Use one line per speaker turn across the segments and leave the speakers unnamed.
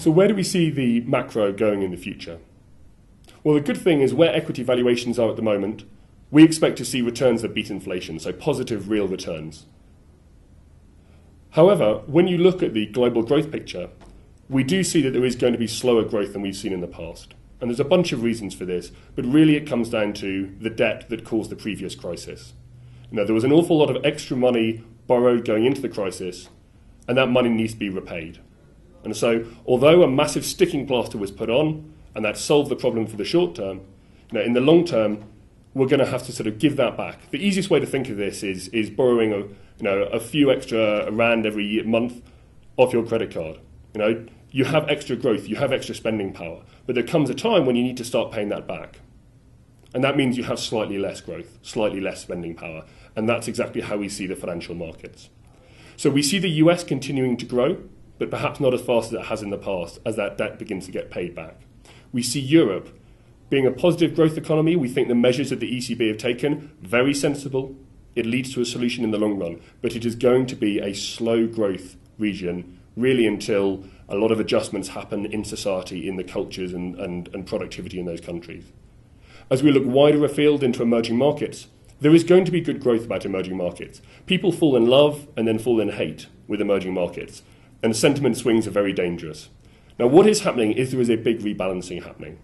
So where do we see the macro going in the future? Well, the good thing is where equity valuations are at the moment, we expect to see returns that beat inflation, so positive real returns. However, when you look at the global growth picture, we do see that there is going to be slower growth than we've seen in the past. And there's a bunch of reasons for this, but really it comes down to the debt that caused the previous crisis. There was an awful lot of extra money borrowed going into the crisis, and that money needs to be repaid. And so, although a massive sticking plaster was put on, and that solved the problem for the short term, in the long term, we're going to have to sort of give that back. The easiest way to think of this is borrowing a few extra rand every month off your credit card. You have extra growth, you have extra spending power, but there comes a time when you need to start paying that back. And that means you have slightly less growth, slightly less spending power, and that's exactly how we see the financial markets. So we see the US continuing to grow, but perhaps not as fast as it has in the past as that debt begins to get paid back. We see Europe being a positive growth economy. We think the measures that the ECB have taken, very sensible. It leads to a solution in the long run, but it is going to be a slow growth region, really until a lot of adjustments happen in society, in the cultures and productivity in those countries. As we look wider afield into emerging markets, there is going to be good growth about emerging markets. People fall in love and then fall in hate with emerging markets, and sentiment swings are very dangerous. Now, what is happening is there is a big rebalancing happening.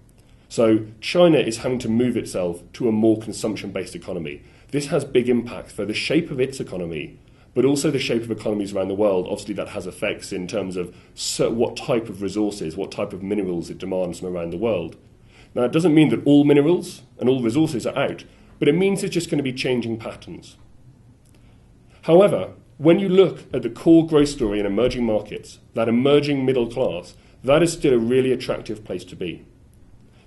So China is having to move itself to a more consumption-based economy. This has big impacts for the shape of its economy, but also the shape of economies around the world. Obviously, that has effects in terms of what type of resources, what type of minerals it demands from around the world. Now, it doesn't mean that all minerals and all resources are out, but it means it's just going to be changing patterns. However, when you look at the core growth story in emerging markets, that emerging middle class, that is still a really attractive place to be.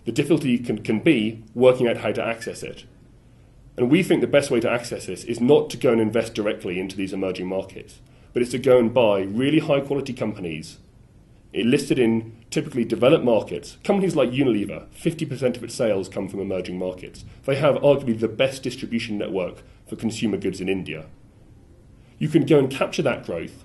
The difficulty can be working out how to access it. And we think the best way to access this is not to go and invest directly into these emerging markets, but it's to go and buy really high-quality companies listed in typically developed markets. Companies like Unilever, 50% of its sales come from emerging markets. They have arguably the best distribution network for consumer goods in India. You can go and capture that growth,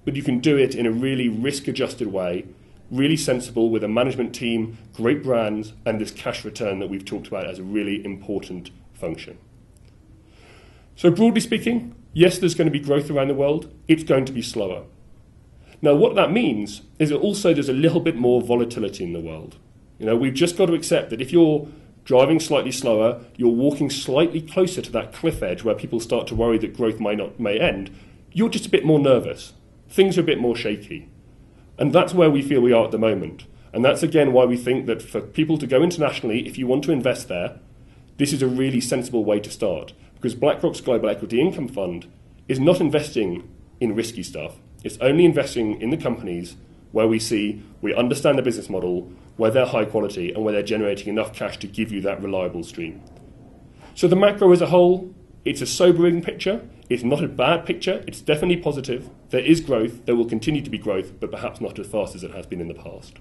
but you can do it in a really risk-adjusted way, really sensible, with a management team, great brands, and this cash return that we've talked about as a really important function. So broadly speaking, yes, there's going to be growth around the world. It's going to be slower. Now, what that means is that also there's a little bit more volatility in the world. We've just got to accept that if you're driving slightly slower, you're walking slightly closer to that cliff edge where people start to worry that growth may end, you're just a bit more nervous. Things are a bit more shaky. And that's where we feel we are at the moment. And that's, again, why we think that for people to go internationally, if you want to invest there, this is a really sensible way to start. Because BlackRock's Global Equity Income Fund is not investing in risky stuff. It's only investing in the companies where we understand the business model, where they're high quality, and where they're generating enough cash to give you that reliable stream. So the macro as a whole, it's a sobering picture. It's not a bad picture. It's definitely positive. There is growth. There will continue to be growth, but perhaps not as fast as it has been in the past.